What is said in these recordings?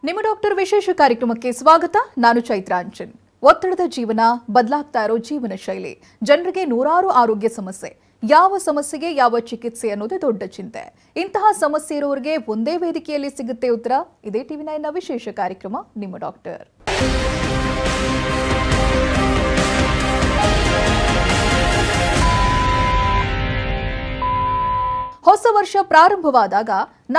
ನಿಮ್ಮ ಡಾಕ್ಟರ್ ವಿಶೇಷ ಕಾರ್ಯಕ್ರಮಕ್ಕೆ ಸ್ವಾಗತ. ನಾನು ಚೈತ್ರಾಂಚನ್. ಒತ್ತಡದ ಜೀವನ, ಬದಲಾಗ್ತಾ ಇರೋ ಜೀವನ ಶೈಲಿ, ಜನರಿಗೆ ನೂರಾರು ಆರೋಗ್ಯ ಸಮಸ್ಯೆ. ಯಾವ ಸಮಸ್ಯೆಗೆ ಯಾವ ಚಿಕಿತ್ಸೆ ಅನ್ನೋದೇ ದೊಡ್ಡ ಚಿಂತೆ. ಇಂತಹ ಸಮಸ್ಯೆ ಇರೋರಿಗೆ ಒಂದೇ ವೇದಿಕೆಯಲ್ಲಿ ಸಿಗುತ್ತೆ ಉತ್ತರ. ಇದೇ ಟಿವಿ9ನ ವಿಶೇಷ ಕಾರ್ಯಕ್ರಮ ನಿಮ್ಮ ಡಾಕ್ಟರ್. ಹೊಸ ವರ್ಷ ಪ್ರಾರಂಭವಾದಾಗ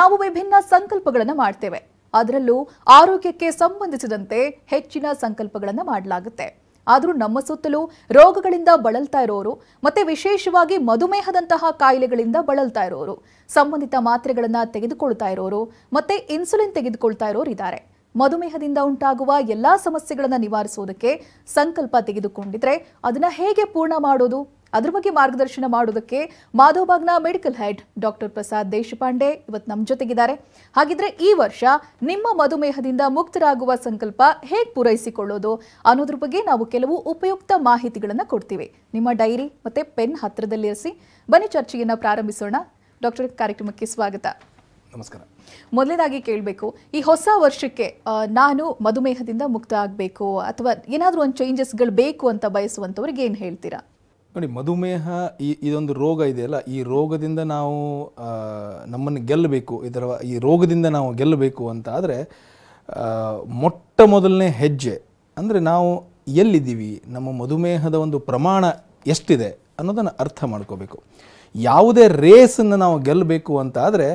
ನಾವು ವಿಭಿನ್ನ ಸಂಕಲ್ಪಗಳನ್ನು ಮಾಡ್ತೇವೆ. ಅದರಲ್ಲೂ ಆರೋಗ್ಯಕ್ಕೆ ಸಂಬಂಧಿಸಿದಂತೆ ಹೆಚ್ಚಿನ ಸಂಕಲ್ಪಗಳನ್ನು ಮಾಡಲಾಗುತ್ತೆ. ಆದರೂ ನಮ್ಮ ಸುತ್ತಲೂ ರೋಗಗಳಿಂದ ಬಳಲ್ತಾ ಇರೋರು, ಮತ್ತೆ ವಿಶೇಷವಾಗಿ ಮಧುಮೇಹದಂತಹ ಕಾಯಿಲೆಗಳಿಂದ ಬಳಲ್ತಾ ಇರೋರು, ಸಂಬಂಧಿತ ಮಾತ್ರೆಗಳನ್ನು ತೆಗೆದುಕೊಳ್ತಾ ಇರೋರು, ಮತ್ತೆ ಇನ್ಸುಲಿನ್ ತೆಗೆದುಕೊಳ್ತಾ ಇರೋರು ಇದ್ದಾರೆ. ಮಧುಮೇಹದಿಂದ ಉಂಟಾಗುವ ಎಲ್ಲಾ ಸಮಸ್ಯೆಗಳನ್ನು ನಿವಾರಿಸೋದಕ್ಕೆ ಸಂಕಲ್ಪ ತೆಗೆದುಕೊಂಡಿದ್ರೆ ಅದನ್ನ ಹೇಗೆ ಪೂರ್ಣ ಮಾಡೋದು, ಅದ್ರ ಬಗ್ಗೆ ಮಾರ್ಗದರ್ಶನ ಮಾಡೋದಕ್ಕೆ ಮಾಧವಬಾಗ್ನ medical head doctor Prasad Deshpande ಇವತ್ತು ನಮ್ಮ ಜೊತೆಗಿದ್ದಾರೆ. ಹಾಗಿದ್ರೆ ಈ ವರ್ಷ ನಿಮ್ಮ ಮಧುಮೇಹದಿಂದ ಮುಕ್ತರಾಗುವ ಸಂಕಲ್ಪ ಹೇಗೆ ಪೂರೈಸಿಕೊಳ್ಳೋದು ಅನ್ನೋದ್ರ ಬಗ್ಗೆ ನಾವು ಕೆಲವು ಉಪಯುಕ್ತ ಮಾಹಿತಿಗಳನ್ನು ಕೊಡ್ತೀವಿ. ನಿಮ್ಮ ಡೈರಿ ಮತ್ತೆ ಪೆನ್ ಹತ್ತಿರದಲ್ಲಿರಿಸಿ. ಬನ್ನಿ ಚರ್ಚೆಯನ್ನು ಪ್ರಾರಂಭಿಸೋಣ. ಡಾಕ್ಟರ್, ಕಾರ್ಯಕ್ರಮಕ್ಕೆ ಸ್ವಾಗತ. ನಮಸ್ಕಾರ. ಮೊದಲನೇದಾಗಿ ಕೇಳಬೇಕು, ಈ ಹೊಸ ವರ್ಷಕ್ಕೆ ನಾನು ಮಧುಮೇಹದಿಂದ ಮುಕ್ತ ಆಗಬೇಕು ಅಥವಾ ಏನಾದರೂ ಒಂದು ಚೇಂಜಸ್ಗಳು ಬೇಕು ಅಂತ ಬಯಸುವಂಥವ್ರಿಗೆ ಏನು ಹೇಳ್ತೀರಾ? ನೋಡಿ, ಮಧುಮೇಹ ಇದೊಂದು ರೋಗ ಇದೆಯಲ್ಲ, ಈ ರೋಗದಿಂದ ನಾವು ನಮ್ಮನ್ನು ಗೆಲ್ಲಬೇಕು, ಈ ರೋಗದಿಂದ ನಾವು ಗೆಲ್ಲಬೇಕು ಅಂತ ಆದರೆ ಮೊಟ್ಟ ಮೊದಲನೇ ಹೆಜ್ಜೆ ಅಂದರೆ ನಾವು ಎಲ್ಲಿದ್ದೀವಿ, ನಮ್ಮ ಮಧುಮೇಹದ ಒಂದು ಪ್ರಮಾಣ ಎಷ್ಟಿದೆ ಅನ್ನೋದನ್ನು ಅರ್ಥ ಮಾಡ್ಕೋಬೇಕು. ಯಾವುದೇ ರೇಸನ್ನು ನಾವು ಗೆಲ್ಲಬೇಕು ಅಂತ ಆದರೆ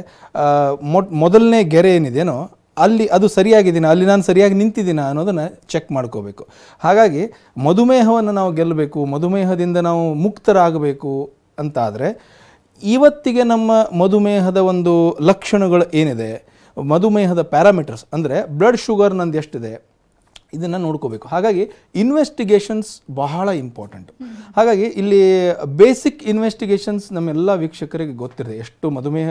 ಮೊದಲನೇ ಗೆರೆ ಏನಿದೆಯೋ ಅಲ್ಲಿ ಅದು ಸರಿಯಾಗಿದ್ದೀನ, ಅಲ್ಲಿ ನಾನು ಸರಿಯಾಗಿ ನಿಂತಿದ್ದೀನ ಅನ್ನೋದನ್ನು ಚೆಕ್ ಮಾಡ್ಕೋಬೇಕು. ಹಾಗಾಗಿ ಮಧುಮೇಹವನ್ನು ನಾವು ಗೆಲ್ಲಬೇಕು, ಮಧುಮೇಹದಿಂದ ನಾವು ಮುಕ್ತರಾಗಬೇಕು ಅಂತಾದರೆ ಇವತ್ತಿಗೆ ನಮ್ಮ ಮಧುಮೇಹದ ಒಂದು ಲಕ್ಷಣಗಳು ಏನಿದೆ, ಮಧುಮೇಹದ ಪ್ಯಾರಾಮೀಟರ್ಸ್ ಅಂದರೆ ಬ್ಲಡ್ ಶುಗರ್ ನಂದು ಎಷ್ಟಿದೆ ಇದನ್ನು ನೋಡ್ಕೋಬೇಕು. ಹಾಗಾಗಿ ಇನ್ವೆಸ್ಟಿಗೇಷನ್ಸ್ ಬಹಳ ಇಂಪಾರ್ಟೆಂಟ್. ಹಾಗಾಗಿ ಇಲ್ಲಿ ಬೇಸಿಕ್ ಇನ್ವೆಸ್ಟಿಗೇಷನ್ಸ್ ನಮ್ಮೆಲ್ಲ ವೀಕ್ಷಕರಿಗೆ ಗೊತ್ತಿದೆ. ಎಷ್ಟು ಮಧುಮೇಹ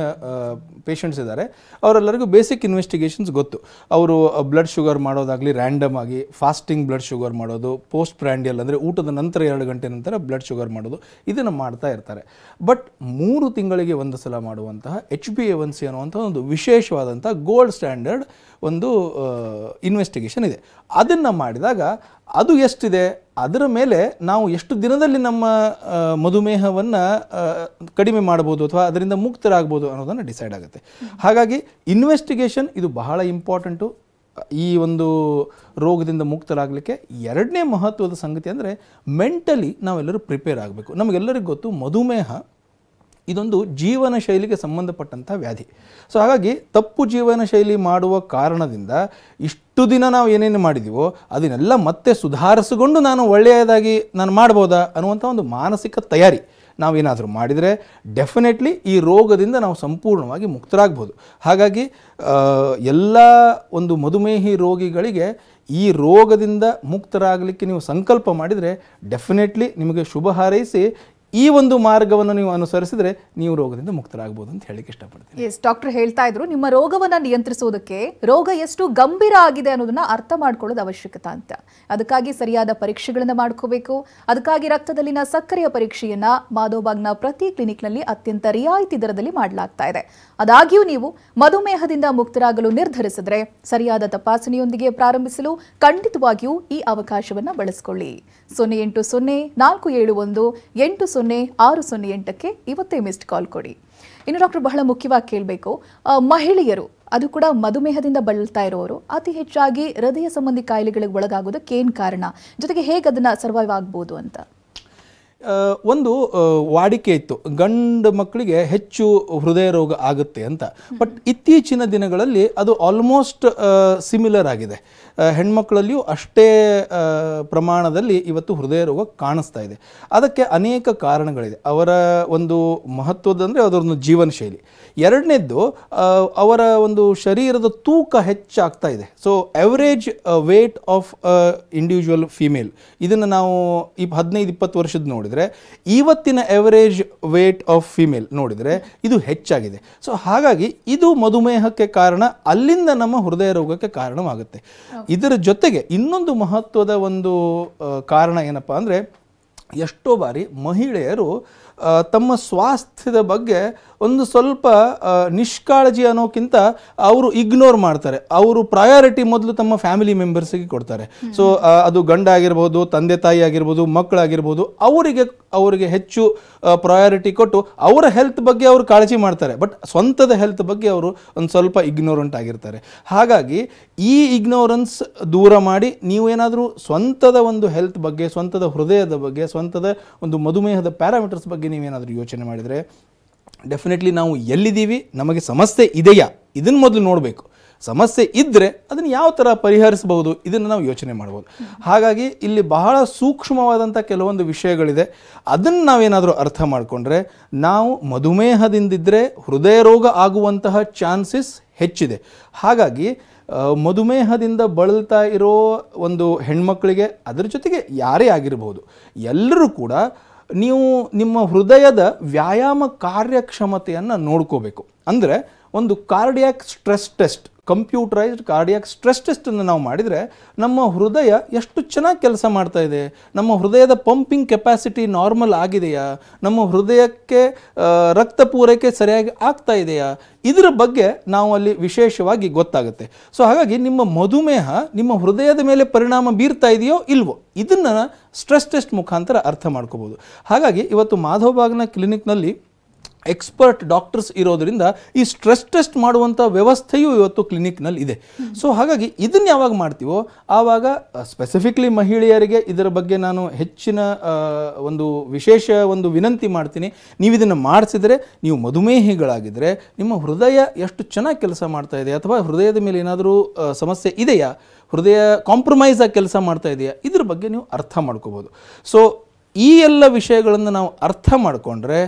ಪೇಷಂಟ್ಸ್ ಇದ್ದಾರೆ ಅವರೆಲ್ಲರಿಗೂ ಬೇಸಿಕ್ ಇನ್ವೆಸ್ಟಿಗೇಷನ್ಸ್ ಗೊತ್ತು. ಅವರು ಬ್ಲಡ್ ಶುಗರ್ ಮಾಡೋದಾಗಲಿ, ರ್ಯಾಂಡಮ್ ಆಗಿ ಫಾಸ್ಟಿಂಗ್ ಬ್ಲಡ್ ಶುಗರ್ ಮಾಡೋದು, ಪೋಸ್ಟ್ ಪ್ರ್ಯಾಂಡಿಯಲ್ ಅಂದರೆ ಊಟದ ನಂತರ 2 ಗಂಟೆ ನಂತರ ಬ್ಲಡ್ ಶುಗರ್ ಮಾಡೋದು, ಇದನ್ನು ಮಾಡ್ತಾ ಇರ್ತಾರೆ. ಬಟ್ 3 ತಿಂಗಳಿಗೆ ಒಂದು ಸಲ ಮಾಡುವಂತಹ HbA1c ಅನ್ನುವಂಥ ಒಂದು ವಿಶೇಷವಾದಂಥ ಗೋಲ್ಡ್ ಸ್ಟ್ಯಾಂಡರ್ಡ್ ಒಂದು ಇನ್ವೆಸ್ಟಿಗೇಷನ್ ಇದೆ. ಅದನ್ನು ಮಾಡಿದಾಗ ಅದು ಎಷ್ಟಿದೆ ಅದರ ಮೇಲೆ ನಾವು ಎಷ್ಟು ದಿನದಲ್ಲಿ ನಮ್ಮ ಮಧುಮೇಹವನ್ನು ಕಡಿಮೆ ಮಾಡ್ಬೋದು ಅಥವಾ ಅದರಿಂದ ಮುಕ್ತರಾಗ್ಬೋದು ಅನ್ನೋದನ್ನು ಡಿಸೈಡ್ ಆಗುತ್ತೆ. ಹಾಗಾಗಿ ಇನ್ವೆಸ್ಟಿಗೇಷನ್ ಇದು ಬಹಳ ಇಂಪಾರ್ಟೆಂಟು ಈ ಒಂದು ರೋಗದಿಂದ ಮುಕ್ತರಾಗಲಿಕ್ಕೆ. ಎರಡನೇ ಮಹತ್ವದ ಸಂಗತಿ ಅಂದರೆ ಮೆಂಟಲಿ ನಾವೆಲ್ಲರೂ ಪ್ರಿಪೇರ್ ಆಗಬೇಕು. ನಮಗೆಲ್ಲರಿಗೂ ಗೊತ್ತು, ಮಧುಮೇಹ ಇದೊಂದು ಜೀವನ ಶೈಲಿಗೆ ಸಂಬಂಧಪಟ್ಟಂಥ ವ್ಯಾಧಿ. ಸೊ ಹಾಗಾಗಿ ತಪ್ಪು ಜೀವನ ಶೈಲಿ ಮಾಡುವ ಕಾರಣದಿಂದ ಇಷ್ಟು ದಿನ ನಾವು ಏನೇನು ಮಾಡಿದ್ದೀವೋ ಅದನ್ನೆಲ್ಲ ಮತ್ತೆ ಸುಧಾರಿಸಿಕೊಂಡು ನಾನು ಒಳ್ಳೆಯದಾಗಿ ನಾನು ಮಾಡ್ಬೋದಾ ಅನ್ನುವಂಥ ಒಂದು ಮಾನಸಿಕ ತಯಾರಿ ನಾವೇನಾದರೂ ಮಾಡಿದರೆ ಡೆಫಿನೆಟ್ಲಿ ಈ ರೋಗದಿಂದ ನಾವು ಸಂಪೂರ್ಣವಾಗಿ ಮುಕ್ತರಾಗ್ಬೋದು. ಹಾಗಾಗಿ ಎಲ್ಲ ಒಂದು ಮಧುಮೇಹಿ ರೋಗಿಗಳಿಗೆ ಈ ರೋಗದಿಂದ ಮುಕ್ತರಾಗಲಿಕ್ಕೆ ನೀವು ಸಂಕಲ್ಪ ಮಾಡಿದರೆ ಡೆಫಿನೆಟ್ಲಿ ನಿಮಗೆ ಶುಭ ಹಾರೈಸಿ ಈ ಒಂದು ಮಾರ್ಗವನ್ನು ನೀವು ಅನುಸರಿಸಿದ್ರೆ ನೀವು ರೋಗದಿಂದ ಮುಕ್ತರಾಗಬಹುದು ಅಂತ ಹೇಳಿಕ್ಕೆ ಇಷ್ಟಪಡ್ತೀನಿ. ಎಸ್, ಡಾಕ್ಟರ್ ಹೇಳ್ತಾ ಇದ್ರು ನಿಮ್ಮ ರೋಗವನ್ನು ನಿಯಂತ್ರಿಸೋದಕ್ಕೆ ರೋಗ ಎಷ್ಟು ಗಂಭೀರ ಆಗಿದೆ ಅನ್ನೋದನ್ನ ಅರ್ಥ ಮಾಡ್ಕೊಳ್ಳೋದು ಅವಶ್ಯಕತೆ ಅಂತ. ಅದಕ್ಕಾಗಿ ಸರಿಯಾದ ಪರೀಕ್ಷೆಗಳನ್ನು ಮಾಡ್ಕೋಬೇಕು. ಅದಕ್ಕಾಗಿ ರಕ್ತದಲ್ಲಿನ ಸಕ್ಕರೆಯ ಪರೀಕ್ಷೆಯನ್ನ ಮಾಧವಬಾಗ್ನ ಪ್ರತಿ ಕ್ಲಿನಿಕ್ನಲ್ಲಿ ಅತ್ಯಂತ ರಿಯಾಯಿತಿ ದರದಲ್ಲಿ ಮಾಡಲಾಗ್ತಾ ಇದೆ. ಆದಾಗ್ಯೂ ನೀವು ಮಧುಮೇಹದಿಂದ ಮುಕ್ತರಾಗಲು ನಿರ್ಧರಿಸಿದ್ರೆ ಸರಿಯಾದ ತಪಾಸಣೆಯೊಂದಿಗೆ ಪ್ರಾರಂಭಿಸಲು ಖಂಡಿತವಾಗಿಯೂ ಈ ಅವಕಾಶವನ್ನ ಬಳಸಿಕೊಳ್ಳಿ. 080471800608ಕ್ಕೆ ಇವತ್ತೇ ಮಿಸ್ಡ್ ಕಾಲ್ ಕೊಡಿ. ಇನ್ನು ಡಾಕ್ಟರ್, ಬಹಳ ಮುಖ್ಯವಾಗಿ ಕೇಳಬೇಕು, ಮಹಿಳೆಯರು ಅದು ಕೂಡ ಮಧುಮೇಹದಿಂದ ಬಳಲ್ತಾ ಇರೋರು ಅತಿ ಹೆಚ್ಚಾಗಿ ಹೃದಯ ಸಂಬಂಧಿ ಕಾಯಿಲೆಗಳಿಗೆ ಒಳಗಾಗೋದಕ್ಕೆ ಏನು ಕಾರಣ, ಜೊತೆಗೆ ಹೇಗೆ ಅದನ್ನ ಸರ್ವೈವ್ ಆಗ್ಬೋದು ಅಂತ? ಒಂದು ವಾಡಿಕೆ ಇತ್ತು, ಗಂಡು ಮಕ್ಕಳಿಗೆ ಹೆಚ್ಚು ಹೃದಯ ರೋಗ ಆಗುತ್ತೆ ಅಂತ. ಬಟ್ ಇತ್ತೀಚಿನ ದಿನಗಳಲ್ಲಿ ಅದು ಆಲ್ಮೋಸ್ಟ್ ಸಿಮಿಲರ್ ಆಗಿದೆ. ಹೆಣ್ಮಕ್ಳಲ್ಲಿಯೂ ಅಷ್ಟೇ ಪ್ರಮಾಣದಲ್ಲಿ ಇವತ್ತು ಹೃದಯ ರೋಗ ಕಾಣಿಸ್ತಾ ಇದೆ. ಅದಕ್ಕೆ ಅನೇಕ ಕಾರಣಗಳಿದೆ. ಅವರ ಒಂದು ಮಹತ್ವದಂದರೆ ಅದರೊಂದು ಜೀವನ ಶೈಲಿ. ಎರಡನೇದ್ದು ಅವರ ಒಂದು ಶರೀರದ ತೂಕ ಹೆಚ್ಚಾಗ್ತಾ ಇದೆ. So average weight of individual female ಇದನ್ನು ನಾವು 15-20 ವರ್ಷದ ನೋಡಿದರೆ ಇವತ್ತಿನ ಎವರೇಜ್ ವೇಟ್ ಆಫ್ ಫಿಮೇಲ್ ನೋಡಿದರೆ ಇದು ಹೆಚ್ಚಾಗಿದೆ. ಸೊ ಹಾಗಾಗಿ ಇದು ಮಧುಮೇಹಕ್ಕೆ ಕಾರಣ, ಅಲ್ಲಿಂದ ನಮ್ಮ ಹೃದಯ ರೋಗಕ್ಕೆ ಕಾರಣವಾಗುತ್ತೆ. ಇದರ ಜೊತೆಗೆ ಇನ್ನೊಂದು ಮಹತ್ವದ ಒಂದು ಕಾರಣ ಏನಪ್ಪ ಅಂದರೆ, ಎಷ್ಟೋ ಬಾರಿ ಮಹಿಳೆಯರು ತಮ್ಮ ಸ್ವಾಸ್ಥ್ಯದ ಬಗ್ಗೆ ಒಂದು ಸ್ವಲ್ಪ ನಿಷ್ಕಾಳಜಿ ಅನ್ನೋಕ್ಕಿಂತ ಅವರು ಇಗ್ನೋರ್ ಮಾಡ್ತಾರೆ. ಅವರು ಪ್ರಯಾರಿಟಿ ಮೊದಲು ತಮ್ಮ ಫ್ಯಾಮಿಲಿ ಮೆಂಬರ್ಸ್ಗೆ ಕೊಡ್ತಾರೆ. ಸೊ ಅದು ಗಂಡ ಆಗಿರ್ಬೋದು, ತಂದೆ ತಾಯಿ ಆಗಿರ್ಬೋದು, ಮಕ್ಕಳಾಗಿರ್ಬೋದು, ಅವರಿಗೆ ಹೆಚ್ಚು ಪ್ರಯಾರಿಟಿ ಕೊಟ್ಟು ಅವರ ಹೆಲ್ತ್ ಬಗ್ಗೆ ಅವರು ಕಾಳಜಿ ಮಾಡ್ತಾರೆ. ಬಟ್ ಸ್ವಂತದ ಹೆಲ್ತ್ ಬಗ್ಗೆ ಅವರು ಒಂದು ಸ್ವಲ್ಪ ಇಗ್ನೋರೆಂಟ್ ಆಗಿರ್ತಾರೆ. ಹಾಗಾಗಿ ಈ ಇಗ್ನೋರೆನ್ಸ್ ದೂರ ಮಾಡಿ ನೀವೇನಾದರೂ ಸ್ವಂತದ ಒಂದು ಹೆಲ್ತ್ ಬಗ್ಗೆ, ಸ್ವಂತದ ಹೃದಯದ ಬಗ್ಗೆ, ಸ್ವಂತದ ಒಂದು ಮಧುಮೇಹದ ಪ್ಯಾರಾಮೀಟರ್ಸ್ ಬಗ್ಗೆ ನೀವೇನಾದರೂ ಯೋಚನೆ ಮಾಡಿದರೆ ಡೆಫಿನೆಟ್ಲಿ ನಾವು ಎಲ್ಲಿದ್ದೀವಿ, ನಮಗೆ ಸಮಸ್ಯೆ ಇದೆಯಾ ಇದನ್ನು ಮೊದಲು ನೋಡಬೇಕು. ಸಮಸ್ಯೆ ಇದ್ದರೆ ಅದನ್ನು ಯಾವ ಥರ ಪರಿಹರಿಸಬಹುದು ಇದನ್ನು ನಾವು ಯೋಚನೆ ಮಾಡ್ಬೋದು. ಹಾಗಾಗಿ ಇಲ್ಲಿ ಬಹಳ ಸೂಕ್ಷ್ಮವಾದಂಥ ಕೆಲವೊಂದು ವಿಷಯಗಳಿದೆ. ಅದನ್ನು ನಾವೇನಾದರೂ ಅರ್ಥ ಮಾಡಿಕೊಂಡ್ರೆ ನಾವು ಮಧುಮೇಹದಿಂದಿದ್ದರೆ ಹೃದಯ ರೋಗ ಆಗುವಂತಹ ಚಾನ್ಸಸ್ ಹೆಚ್ಚಿದೆ. ಹಾಗಾಗಿ ಮಧುಮೇಹದಿಂದ ಬಳಲ್ತಾ ಇರೋ ಒಂದು ಹೆಣ್ಮಕ್ಳಿಗೆ, ಅದರ ಜೊತೆಗೆ ಯಾರೇ ಆಗಿರಬಹುದು, ಎಲ್ಲರೂ ಕೂಡ ನೀವು ನಿಮ್ಮ ಹೃದಯದ ವ್ಯಾಯಾಮ ಕಾರ್ಯಕ್ಷಮತೆಯನ್ನು ನೋಡ್ಕೋಬೇಕು. ಅಂದರೆ ಒಂದು cardiac stress test, computerised cardiac stress ಟೆಸ್ಟನ್ನು ನಾವು ಮಾಡಿದರೆ ನಮ್ಮ ಹೃದಯ ಎಷ್ಟು ಚೆನ್ನಾಗಿ ಕೆಲಸ ಮಾಡ್ತಾ ಇದೆ, ನಮ್ಮ ಹೃದಯದ ಪಂಪಿಂಗ್ ಕೆಪಾಸಿಟಿ ನಾರ್ಮಲ್ ಆಗಿದೆಯಾ, ನಮ್ಮ ಹೃದಯಕ್ಕೆ ರಕ್ತ ಪೂರೈಕೆ ಸರಿಯಾಗಿ ಆಗ್ತಾ ಇದೆಯಾ, ಇದರ ಬಗ್ಗೆ ನಾವು ಅಲ್ಲಿ ವಿಶೇಷವಾಗಿ ಗೊತ್ತಾಗುತ್ತೆ. ಸೊ ಹಾಗಾಗಿ ನಿಮ್ಮ ಮಧುಮೇಹ ನಿಮ್ಮ ಹೃದಯದ ಮೇಲೆ ಪರಿಣಾಮ ಬೀರ್ತಾ ಇದೆಯೋ ಇಲ್ವೋ ಇದನ್ನು ಸ್ಟ್ರೆಸ್ ಟೆಸ್ಟ್ ಮುಖಾಂತರ ಅರ್ಥ ಮಾಡ್ಕೋಬೋದು. ಹಾಗಾಗಿ ಇವತ್ತು ಮಾಧವಬಾಗ್ನ ಕ್ಲಿನಿಕ್ನಲ್ಲಿ ಎಕ್ಸ್ಪರ್ಟ್ ಡಾಕ್ಟರ್ಸ್ ಇರೋದರಿಂದ ಈ ಸ್ಟ್ರೆಸ್ ಟೆಸ್ಟ್ ಮಾಡುವಂಥ ವ್ಯವಸ್ಥೆಯೂ ಇವತ್ತು ಕ್ಲಿನಿಕ್ನಲ್ಲಿ ಇದೆ. ಸೊ ಹಾಗಾಗಿ ಇದನ್ನು ಯಾವಾಗ ಮಾಡ್ತೀವೋ ಆವಾಗ ಸ್ಪೆಸಿಫಿಕ್ಲಿ ಮಹಿಳೆಯರಿಗೆ ಇದರ ಬಗ್ಗೆ ನಾನು ಹೆಚ್ಚಿನ ಒಂದು ವಿಶೇಷ ಒಂದು ವಿನಂತಿ ಮಾಡ್ತೀನಿ. ನೀವು ಇದನ್ನು ಮಾಡಿಸಿದರೆ, ನೀವು ಮಧುಮೇಹಿಗಳಾಗಿದ್ದರೆ ನಿಮ್ಮ ಹೃದಯ ಎಷ್ಟು ಚೆನ್ನಾಗಿ ಕೆಲಸ ಮಾಡ್ತಾ ಇದೆ ಅಥವಾ ಹೃದಯದ ಮೇಲೆ ಏನಾದರೂ ಸಮಸ್ಯೆ ಇದೆಯಾ, ಹೃದಯ ಕಾಂಪ್ರಮೈಸ್ ಆಗಿ ಕೆಲಸ ಮಾಡ್ತಾ ಇದೆಯಾ, ಇದ್ರ ಬಗ್ಗೆ ನೀವು ಅರ್ಥ ಮಾಡ್ಕೋಬೋದು. ಸೊ ಈ ಎಲ್ಲ ವಿಷಯಗಳನ್ನು ನಾವು ಅರ್ಥ ಮಾಡಿಕೊಂಡ್ರೆ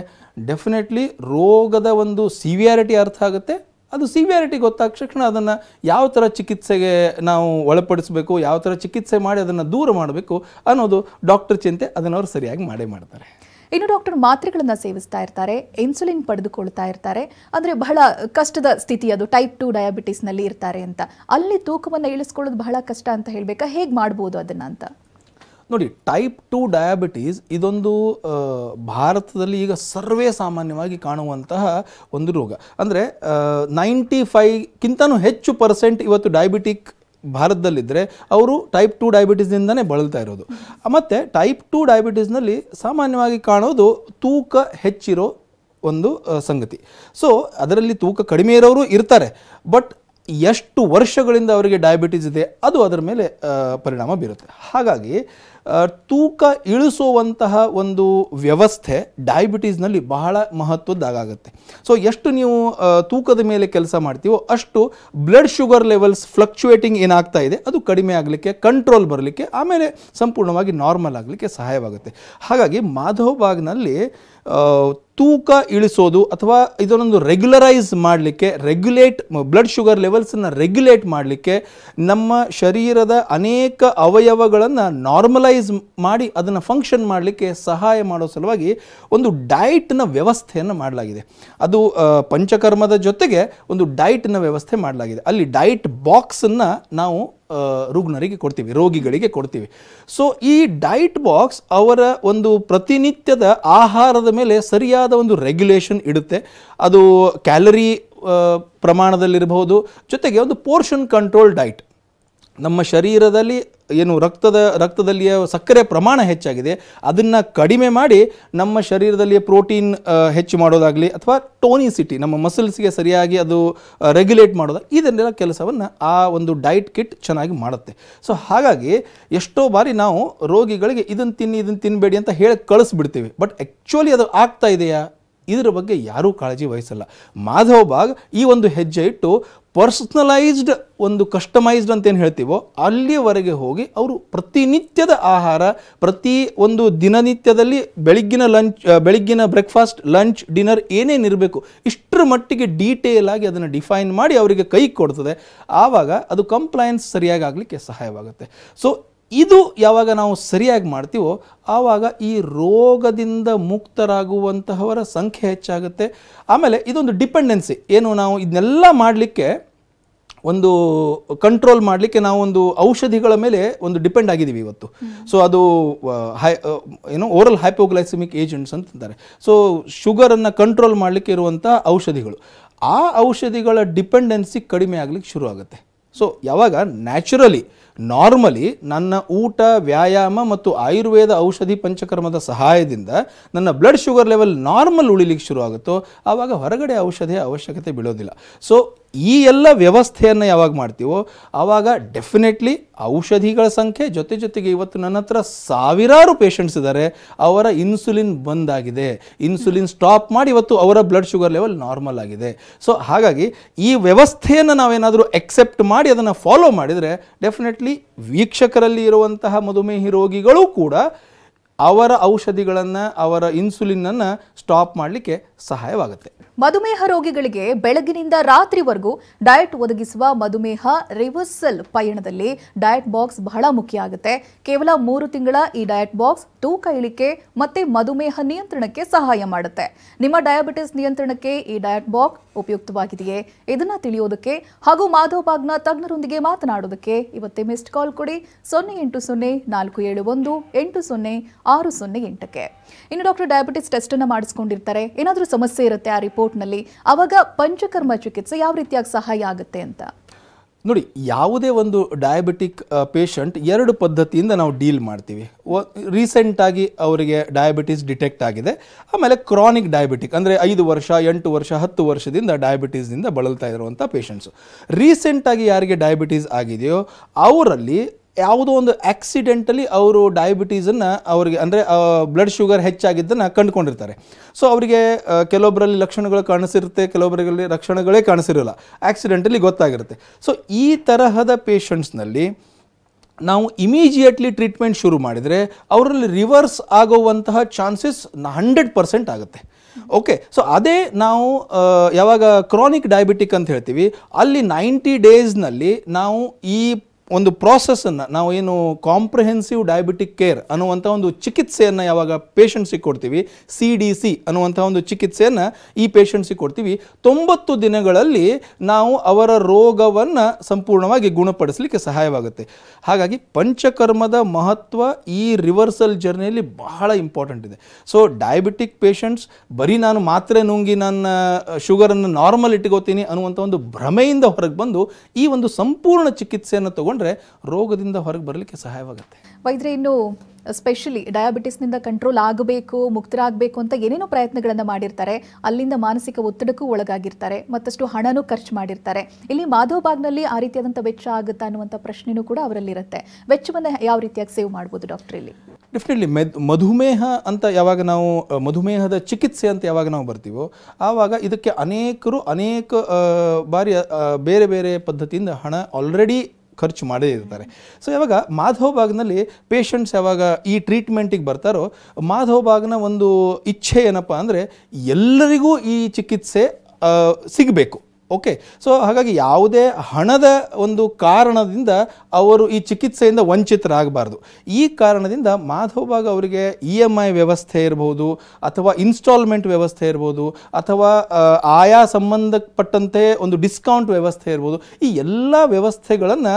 ಡೆಫಿನೆಟ್ಲಿ ರೋಗದ ಒಂದು ಸಿವಿಯಾರಿಟಿ ಅರ್ಥ ಆಗುತ್ತೆ. ಅದು ಸಿವಿಯಾರಿಟಿ ಗೊತ್ತಾದ ತಕ್ಷಣ ಅದನ್ನು ಯಾವ ಥರ ಚಿಕಿತ್ಸೆಗೆ ನಾವು ಒಳಪಡಿಸಬೇಕು, ಯಾವ ಥರ ಚಿಕಿತ್ಸೆ ಮಾಡಿ ಅದನ್ನು ದೂರ ಮಾಡಬೇಕು ಅನ್ನೋದು ಡಾಕ್ಟರ್ ಚಿಂತೆ, ಅದನ್ನು ಅವರು ಸರಿಯಾಗಿ ಮಾಡೇ ಮಾಡ್ತಾರೆ. ಇನ್ನು ಡಾಕ್ಟರ್ ಮಾತ್ರೆಗಳನ್ನು ಸೇವಿಸ್ತಾ ಇರ್ತಾರೆ, ಇನ್ಸುಲಿನ್ ಪಡೆದುಕೊಳ್ತಾ ಇರ್ತಾರೆ, ಅಂದರೆ ಬಹಳ ಕಷ್ಟದ ಸ್ಥಿತಿ, ಅದು ಟೈಪ್ 2 ಡಯಾಬಿಟಿಸ್ನಲ್ಲಿ ಇರ್ತಾರೆ ಅಂತ, ಅಲ್ಲಿ ತೂಕವನ್ನು ಇಳಿಸ್ಕೊಳ್ಳೋದು ಬಹಳ ಕಷ್ಟ ಅಂತ ಹೇಳಬೇಕಾ, ಹೇಗೆ ಮಾಡ್ಬೋದು ಅದನ್ನು ಅಂತ? ನೋಡಿ, ಟೈಪ್ 2 ಡಯಾಬಿಟೀಸ್ ಇದೊಂದು ಭಾರತದಲ್ಲಿ ಈಗ ಸರ್ವೇ ಸಾಮಾನ್ಯವಾಗಿ ಕಾಣುವಂತಹ ಒಂದು ರೋಗ. ಅಂದರೆ 95ಕ್ಕಿಂತನೂ ಹೆಚ್ಚು % ಇವತ್ತು ಡಯಾಬಿಟಿಕ್ ಭಾರತದಲ್ಲಿದ್ದರೆ ಅವರು ಟೈಪ್ 2 ಡಯಾಬಿಟೀಸ್ನಿಂದನೇ ಬಳಲ್ತಾ ಇರೋದು. ಮತ್ತು ಟೈಪ್ 2 ಡಯಾಬಿಟೀಸ್ನಲ್ಲಿ ಸಾಮಾನ್ಯವಾಗಿ ಕಾಣೋದು ತೂಕ ಹೆಚ್ಚಿರೋ ಒಂದು ಸಂಗತಿ. ಸೊ ಅದರಲ್ಲಿ ತೂಕ ಕಡಿಮೆ ಇರೋರು ಇರ್ತಾರೆ, ಬಟ್ ಎಷ್ಟು ವರ್ಷಗಳಿಂದ ಅವರಿಗೆ ಡಯಾಬಿಟೀಸ್ ಇದೆ ಅದು ಅದರ ಮೇಲೆ ಪರಿಣಾಮ ಬೀರುತ್ತೆ. ಹಾಗಾಗಿ ತೂಕ ಇಳಿಸುವಂತಹ ಒಂದು ವ್ಯವಸ್ಥೆ ಡಯಾಬಿಟೀಸ್ನಲ್ಲಿ ಬಹಳ ಮಹತ್ವದ್ದಾಗುತ್ತೆ. ಸೊ ಎಷ್ಟು ನೀವು ತೂಕದ ಮೇಲೆ ಕೆಲಸ ಮಾಡ್ತೀವೋ ಅಷ್ಟು ಬ್ಲಡ್ ಶುಗರ್ ಲೆವೆಲ್ಸ್ ಫ್ಲಕ್ಚುಯೇಟಿಂಗ್ ಏನಾಗ್ತಾ ಇದೆ ಅದು ಕಡಿಮೆ ಆಗಲಿಕ್ಕೆ, ಕಂಟ್ರೋಲ್ ಬರಲಿಕ್ಕೆ, ಆಮೇಲೆ ಸಂಪೂರ್ಣವಾಗಿ ನಾರ್ಮಲ್ ಆಗಲಿಕ್ಕೆ ಸಹಾಯವಾಗುತ್ತೆ. ಹಾಗಾಗಿ ಮಾಧವಬಾಗ್ನಲ್ಲಿ ತೂಕ ಇಳಿಸೋದು ಅಥವಾ ಇದನ್ನೊಂದು ರೆಗ್ಯುಲರೈಸ್ ಮಾಡಲಿಕ್ಕೆ, ಬ್ಲಡ್ ಶುಗರ್ ಲೆವೆಲ್ಸನ್ನು ರೆಗ್ಯುಲೇಟ್ ಮಾಡಲಿಕ್ಕೆ, ನಮ್ಮ ಶರೀರದ ಅನೇಕ ಅವಯವಗಳನ್ನು ನಾರ್ಮಲೈಸ್ ಮಾಡಿ ಅದನ್ನು ಫಂಕ್ಷನ್ ಮಾಡಲಿಕ್ಕೆ ಸಹಾಯ ಮಾಡೋ ಸಲುವಾಗಿ ಒಂದು ಡಯಟ್ನ ವ್ಯವಸ್ಥೆಯನ್ನು ಮಾಡಲಾಗಿದೆ. ಅದು ಪಂಚಕರ್ಮದ ಜೊತೆಗೆ ಒಂದು ಡಯಟ್ನ ವ್ಯವಸ್ಥೆ ಮಾಡಲಾಗಿದೆ. ಅಲ್ಲಿ ಡಯಟ್ ಬಾಕ್ಸನ್ನು ನಾವು ರೋಗಿಗಳಿಗೆ ಕೊಡ್ತೀವಿ. ಸೊ ಈ ಡಯಟ್ ಬಾಕ್ಸ್ ಅವರ ಒಂದು ಪ್ರತಿನಿತ್ಯದ ಆಹಾರದ ಮೇಲೆ ಸರಿಯಾದ ಒಂದು ರೆಗ್ಯುಲೇಷನ್ ಇಡುತ್ತೆ. ಅದು ಕ್ಯಾಲರಿ ಪ್ರಮಾಣದಲ್ಲಿರಬಹುದು, ಜೊತೆಗೆ ಒಂದು ಪೋರ್ಷನ್ ಕಂಟ್ರೋಲ್ ಡಯಟ್. ನಮ್ಮ ಶರೀರದಲ್ಲಿ ಏನು ರಕ್ತದಲ್ಲಿಯ ಸಕ್ಕರೆ ಪ್ರಮಾಣ ಹೆಚ್ಚಾಗಿದೆ ಅದನ್ನು ಕಡಿಮೆ ಮಾಡಿ ನಮ್ಮ ಶರೀರದಲ್ಲಿ ಪ್ರೋಟೀನ್ ಹೆಚ್ಚು ಮಾಡೋದಾಗಲಿ ಅಥವಾ ಟೋನಿಸಿಟಿ ನಮ್ಮ ಮಸಲ್ಸ್ಗೆ ಸರಿಯಾಗಿ ಅದು ರೆಗ್ಯುಲೇಟ್ ಮಾಡೋದಾಗಲಿ, ಇದನ್ನೆಲ್ಲ ಕೆಲಸವನ್ನು ಆ ಒಂದು ಡಯಟ್ ಕಿಟ್ ಚೆನ್ನಾಗಿ ಮಾಡುತ್ತೆ. ಸೊ ಹಾಗಾಗಿ ಎಷ್ಟೋ ಬಾರಿ ನಾವು ರೋಗಿಗಳಿಗೆ ಇದನ್ನು ತಿನ್ನಬೇಡಿ ಅಂತ ಹೇಳಿ ಕಳಿಸ್ಬಿಡ್ತೀವಿ, ಬಟ್ ಆ್ಯಕ್ಚುಲಿ ಅದು ಆಗ್ತಾ ಇದೆಯಾ ಇದರ ಬಗ್ಗೆ ಯಾರೂ ಕಾಳಜಿ ವಹಿಸಲ್ಲ. ಮಾಧವಬಾಗ್ ಈ ಒಂದು ಹೆಜ್ಜೆ ಇಟ್ಟು ಪರ್ಸನಲೈಸ್ಡ್ ಒಂದು ಕಸ್ಟಮೈಸ್ಡ್ ಅಂತ ಏನು ಹೇಳ್ತೀವೋ ಅಲ್ಲಿಯವರೆಗೆ ಹೋಗಿ ಅವರು ಪ್ರತಿನಿತ್ಯದ ಆಹಾರ, ಪ್ರತಿ ಒಂದು ದಿನನಿತ್ಯದಲ್ಲಿ ಬೆಳಿಗ್ಗಿನ ಬ್ರೇಕ್ಫಾಸ್ಟ್, ಲಂಚ್, ಡಿನ್ನರ್ ಏನೇನಿರಬೇಕು ಇಷ್ಟರ ಮಟ್ಟಿಗೆ ಡೀಟೇಲ್ ಆಗಿ ಅದನ್ನು ಡಿಫೈನ್ ಮಾಡಿ ಅವರಿಗೆ ಕೈ ಕೊಡ್ತದೆ. ಆವಾಗ ಅದು ಕಂಪ್ಲೈನ್ಸ್ ಸರಿಯಾಗಿ ಆಗಲಿಕ್ಕೆ ಸಹಾಯವಾಗುತ್ತೆ. ಸೊ ಇದು ಯಾವಾಗ ನಾವು ಸರಿಯಾಗಿ ಮಾಡ್ತೀವೋ ಆವಾಗ ಈ ರೋಗದಿಂದ ಮುಕ್ತರಾಗುವಂತಹವರ ಸಂಖ್ಯೆ ಹೆಚ್ಚಾಗುತ್ತೆ. ಆಮೇಲೆ ಇದೊಂದು ಡಿಪೆಂಡೆನ್ಸಿ, ಏನು ನಾವು ಇದನ್ನೆಲ್ಲ ಮಾಡಲಿಕ್ಕೆ ಒಂದು ಕಂಟ್ರೋಲ್ ಮಾಡಲಿಕ್ಕೆ ನಾವು ಒಂದು ಔಷಧಿಗಳ ಮೇಲೆ ಒಂದು ಡಿಪೆಂಡ್ ಆಗಿದ್ದೀವಿ ಇವತ್ತು. ಸೊ ಅದು ಓರಲ್ ಹೈಪೋಗ್ಲೈಸಮಿಕ್ ಏಜೆಂಟ್ಸ್ ಅಂತಾರೆ. ಸೊ ಶುಗರನ್ನು ಕಂಟ್ರೋಲ್ ಮಾಡಲಿಕ್ಕೆ ಇರುವಂಥ ಔಷಧಿಗಳು, ಆ ಔಷಧಿಗಳ ಡಿಪೆಂಡೆನ್ಸಿ ಕಡಿಮೆ ಆಗಲಿಕ್ಕೆ ಶುರು ಆಗುತ್ತೆ. ಸೊ ಯಾವಾಗ ನ್ಯಾಚುರಲಿ ನಾರ್ಮಲಿ ನನ್ನ ಊಟ, ವ್ಯಾಯಾಮ ಮತ್ತು ಆಯುರ್ವೇದ ಔಷಧಿ ಪಂಚಕರ್ಮದ ಸಹಾಯದಿಂದ ನನ್ನ ಬ್ಲಡ್ ಶುಗರ್ ಲೆವೆಲ್ ನಾರ್ಮಲ್ ಉಳಿಲಿಕ್ಕೆ ಶುರು ಆಗುತ್ತೋ ಆವಾಗ ಹೊರಗಡೆ ಔಷಧಿಯ ಅವಶ್ಯಕತೆ ಬೀಳೋದಿಲ್ಲ. ಸೊ ಈ ಎಲ್ಲ ವ್ಯವಸ್ಥೆಯನ್ನು ಯಾವಾಗ ಮಾಡ್ತೀವೋ ಆವಾಗ ಡೆಫಿನೆಟ್ಲಿ ಔಷಧಿಗಳ ಸಂಖ್ಯೆ ಜೊತೆಗೆ ಇವತ್ತು ನನ್ನ ಹತ್ರ ಸಾವಿರಾರು ಪೇಷಂಟ್ಸ್ ಇದ್ದಾರೆ, ಅವರ ಇನ್ಸುಲಿನ್ ಬಂದಾಗಿದೆ, ಇನ್ಸುಲಿನ್ ಸ್ಟಾಪ್ ಮಾಡಿ ಇವತ್ತು ಅವರ ಬ್ಲಡ್ ಶುಗರ್ ಲೆವೆಲ್ ನಾರ್ಮಲ್ ಆಗಿದೆ. ಸೊ ಹಾಗಾಗಿ ಈ ವ್ಯವಸ್ಥೆಯನ್ನು ನಾವೇನಾದರೂ ಎಕ್ಸೆಪ್ಟ್ ಮಾಡಿ ಅದನ್ನು ಫಾಲೋ ಮಾಡಿದರೆ ಡೆಫಿನೆಟ್ಲಿ ವೀಕ್ಷಕರಲ್ಲಿ ಇರುವಂತಹ ಮಧುಮೇಹಿ ರೋಗಿಗಳು ಕೂಡ ಅವರ ಔಷಧಿಗಳನ್ನು, ಅವರ ಇನ್ಸುಲಿನನ್ನು ಸ್ಟಾಪ್ ಮಾಡಲಿಕ್ಕೆ ಸಹಾಯವಾಗುತ್ತೆ. ಮಧುಮೇಹ ರೋಗಿಗಳಿಗೆ ಬೆಳಗಿನಿಂದ ರಾತ್ರಿವರೆಗೂ ಡಯಟ್ ಒದಗಿಸುವ ಮಧುಮೇಹ ರಿವರ್ಸಲ್ ಪಯಣದಲ್ಲಿ ಡಯಟ್ ಬಾಕ್ಸ್ ಬಹಳ ಮುಖ್ಯ ಆಗುತ್ತೆ. ಕೇವಲ 3 ತಿಂಗಳ ಈ ಡಯಟ್ ಬಾಕ್ಸ್ ತೂಕ ಇಳಿಕೆ ಮತ್ತೆ ಮಧುಮೇಹ ನಿಯಂತ್ರಣಕ್ಕೆ ಸಹಾಯ ಮಾಡುತ್ತೆ. ನಿಮ್ಮ ಡಯಾಬಿಟಿಸ್ ನಿಯಂತ್ರಣಕ್ಕೆ ಈ ಡಯಟ್ ಬಾಕ್ಸ್ ಉಪಯುಕ್ತವಾಗಿದೆಯೇ ಇದನ್ನ ತಿಳಿಯೋದಕ್ಕೆ ಹಾಗೂ ಮಾಧವ್ ಬಾಗ್ನ ತಜ್ಞರೊಂದಿಗೆ ಮಾತನಾಡೋದಕ್ಕೆ ಇವತ್ತೇ ಮಿಸ್ಡ್ ಕಾಲ್ ಕೊಡಿ 080471806008ಕ್ಕೆ. ಇನ್ನು ಡಾಕ್ಟರ್ ಡಯಾಬಿಟಿಸ್ ಟೆಸ್ಟ್ ಅನ್ನ ಮಾಡಿಸ್ಕೊಂಡಿರ್ತಾರೆ, ಏನಾದರೂ ಸಮಸ್ಯೆ ಇರುತ್ತೆ ಆ ರಿಪೋರ್ಟ್ನಲ್ಲಿ, ಅವಾಗ ಪಂಚಕರ್ಮ ಚಿಕಿತ್ಸೆ ಯಾವ ರೀತಿಯಾಗಿ ಸಹಾಯ ಆಗುತ್ತೆ ಅಂತ ನೋಡಿ. ಯಾವುದೇ ಒಂದು ಡಯಾಬಿಟಿಕ್ ಪೇಷಂಟ್ 2 ಪದ್ಧತಿಯಿಂದ ನಾವು ಡೀಲ್ ಮಾಡ್ತೀವಿ. ರೀಸೆಂಟಾಗಿ ಅವರಿಗೆ ಡಯಾಬಿಟಿಸ್ ಡಿಟೆಕ್ಟ್ ಆಗಿದೆ, ಆಮೇಲೆ ಕ್ರಾನಿಕ್ ಡಯಾಬಿಟಿಕ್ ಅಂದರೆ 5 ವರ್ಷ 8 ವರ್ಷ 10 ವರ್ಷದಿಂದ ಡಯಾಬಿಟೀಸ್ನಿಂದ ಬಳಲ್ತಾ ಇರುವಂಥ ಪೇಷಂಟ್ಸು. ರೀಸೆಂಟಾಗಿ ಯಾರಿಗೆ ಡಯಾಬಿಟೀಸ್ ಆಗಿದೆಯೋ ಅವರಲ್ಲಿ ಯಾವುದೋ ಒಂದು ಆಕ್ಸಿಡೆಂಟಲಿ ಅವರು ಡಯಾಬಿಟೀಸನ್ನು ಅವರಿಗೆ ಅಂದರೆ ಬ್ಲಡ್ ಶುಗರ್ ಹೆಚ್ಚಾಗಿದ್ದನ್ನು ಕಂಡುಕೊಂಡಿರ್ತಾರೆ. ಸೊ ಅವರಿಗೆ ಕೆಲವೊಬ್ಬರಲ್ಲಿ ಲಕ್ಷಣಗಳು ಕಾಣಿಸಿರುತ್ತೆ, ಕೆಲವೊಬ್ಬರಲ್ಲಿ ಲಕ್ಷಣಗಳೇ ಕಾಣಿಸಿರೋಲ್ಲ, ಆಕ್ಸಿಡೆಂಟಲಿ ಗೊತ್ತಾಗಿರುತ್ತೆ. ಸೊ ಈ ತರಹದ ಪೇಷಂಟ್ಸ್ನಲ್ಲಿ ನಾವು ಇಮಿಜಿಯೇಟ್ಲಿ ಟ್ರೀಟ್ಮೆಂಟ್ ಶುರು ಮಾಡಿದರೆ ಅವರಲ್ಲಿ ರಿವರ್ಸ್ ಆಗುವಂತಹ ಚಾನ್ಸಸ್ 100% ಆಗುತ್ತೆ. ಓಕೆ, ಸೊ ಅದೇ ನಾವು ಯಾವಾಗ ಕ್ರಾನಿಕ್ ಡಯಾಬಿಟಿಕ್ ಅಂತ ಹೇಳ್ತೀವಿ ಅಲ್ಲಿ 90 ಡೇಸ್ನಲ್ಲಿ ನಾವು ಈ ಒಂದು ಪ್ರಾಸೆಸ್ಸನ್ನು ನಾವು ಏನು ಕಾಂಪ್ರಿಹೆನ್ಸಿವ್ ಡಯಾಬಿಟಿಕ್ ಕೇರ್ ಅನ್ನುವಂಥ ಒಂದು ಚಿಕಿತ್ಸೆಯನ್ನು ಯಾವಾಗ ಪೇಷಂಟ್ಸಿಗೆ ಕೊಡ್ತೀವಿ, CDC ಅನ್ನುವಂಥ ಒಂದು ಚಿಕಿತ್ಸೆಯನ್ನು ಈ ಪೇಷಂಟ್ಸಿಗೆ ಕೊಡ್ತೀವಿ, 90 ದಿನಗಳಲ್ಲಿ ನಾವು ಅವರ ರೋಗವನ್ನು ಸಂಪೂರ್ಣವಾಗಿ ಗುಣಪಡಿಸಲಿಕ್ಕೆ ಸಹಾಯವಾಗುತ್ತೆ. ಹಾಗಾಗಿ ಪಂಚಕರ್ಮದ ಮಹತ್ವ ಈ ರಿವರ್ಸಲ್ ಜರ್ನಿಯಲ್ಲಿ ಬಹಳ ಇಂಪಾರ್ಟೆಂಟ್ ಇದೆ. ಸೊ ಡಯಾಬಿಟಿಕ್ ಪೇಷಂಟ್ಸ್ ಬರೀ ನಾನು ಮಾತ್ರೆ ನುಂಗಿ ನನ್ನ ಶುಗರನ್ನು ನಾರ್ಮಲ್ ಇಟ್ಕೋತೀನಿ ಅನ್ನುವಂಥ ಒಂದು ಭ್ರಮೆಯಿಂದ ಹೊರಗೆ ಬಂದು ಈ ಒಂದು ಸಂಪೂರ್ಣ ಚಿಕಿತ್ಸೆಯನ್ನು ತಗೊಂಡು ರೋಗದಿಂದ ಹೊರಗೆ ಬರಲಿಕ್ಕೆ ಸಹಾಯವಾಗುತ್ತೆ. ವೈದ್ಯರೇ, ಇನ್ನು ಸ್ಪೆಷಲಿ ಡಯಾಬಿಟಿಸ್ನಿಂದ ಕಂಟ್ರೋಲ್ ಆಗಬೇಕು, ಮುಕ್ತರಾಗಬೇಕು ಅಂತ ಏನೇನೋ ಪ್ರಯತ್ನಗಳನ್ನು ಮಾಡಿರ್ತಾರೆ, ಅಲ್ಲಿಂದ ಮಾನಸಿಕ ಒತ್ತಡಕ್ಕೂ ಒಳಗಾಗಿರ್ತಾರೆ, ಮತ್ತಷ್ಟು ಹಣನೂ ಖರ್ಚು ಮಾಡಿರ್ತಾರೆ. ಇಲ್ಲಿ ಮಾಧವ್ ಬಾಗ್ನಲ್ಲಿ ಆ ರೀತಿಯಾದಂಥ ವೆಚ್ಚ ಆಗುತ್ತಾ ಅನ್ನುವಂಥ ಪ್ರಶ್ನೆನೂ ಕೂಡ ಅವರಲ್ಲಿರುತ್ತೆ. ವೆಚ್ಚವನ್ನು ಯಾವ ರೀತಿಯಾಗಿ ಸೇವ್ ಮಾಡ್ಬೋದು ಡಾಕ್ಟರ್ ಇಲ್ಲಿ? ಡೆಫಿನೆಟ್ಲಿ ಮಧುಮೇಹ ಅಂತ ಯಾವಾಗ ನಾವು ಮಧುಮೇಹದ ಚಿಕಿತ್ಸೆ ಅಂತ ಯಾವಾಗ ನಾವು ಬರ್ತೀವೋ ಆವಾಗ ಇದಕ್ಕೆ ಅನೇಕ ಬಾರಿ ಬೇರೆ ಬೇರೆ ಪದ್ಧತಿಯಿಂದ ಹಣ ಆಲ್ರೆಡಿ ಖರ್ಚು ಮಾಡೇ ಇರ್ತಾರೆ. ಸೊ ಯಾವಾಗ ಮಾಧವ್ ಬಾಗ್ನಲ್ಲಿ ಪೇಷಂಟ್ಸ್ ಯಾವಾಗ ಈ ಟ್ರೀಟ್ಮೆಂಟಿಗೆ ಬರ್ತಾರೋ ಮಾಧವ್ ಬಾಗ್ನ ಒಂದು ಇಚ್ಛೆ ಏನಪ್ಪ ಅಂದರೆ ಎಲ್ಲರಿಗೂ ಈ ಚಿಕಿತ್ಸೆ ಸಿಗಬೇಕು. ಓಕೆ, ಸೊ ಹಾಗಾಗಿ ಯಾವುದೇ ಹಣದ ಒಂದು ಕಾರಣದಿಂದ ಅವರು ಈ ಚಿಕಿತ್ಸೆಯಿಂದ ವಂಚಿತರಾಗಬಾರ್ದು. ಈ ಕಾರಣದಿಂದ ಮಾಧವ್ ಬಾಗ್ ಅವರಿಗೆ EMI ವ್ಯವಸ್ಥೆ ಇರ್ಬೋದು, ಅಥವಾ ಇನ್ಸ್ಟಾಲ್ಮೆಂಟ್ ವ್ಯವಸ್ಥೆ ಇರ್ಬೋದು, ಅಥವಾ ಆಯಾ ಸಂಬಂಧಪಟ್ಟಂತೆ ಒಂದು ಡಿಸ್ಕೌಂಟ್ ವ್ಯವಸ್ಥೆ ಇರ್ಬೋದು, ಈ ಎಲ್ಲ ವ್ಯವಸ್ಥೆಗಳನ್ನು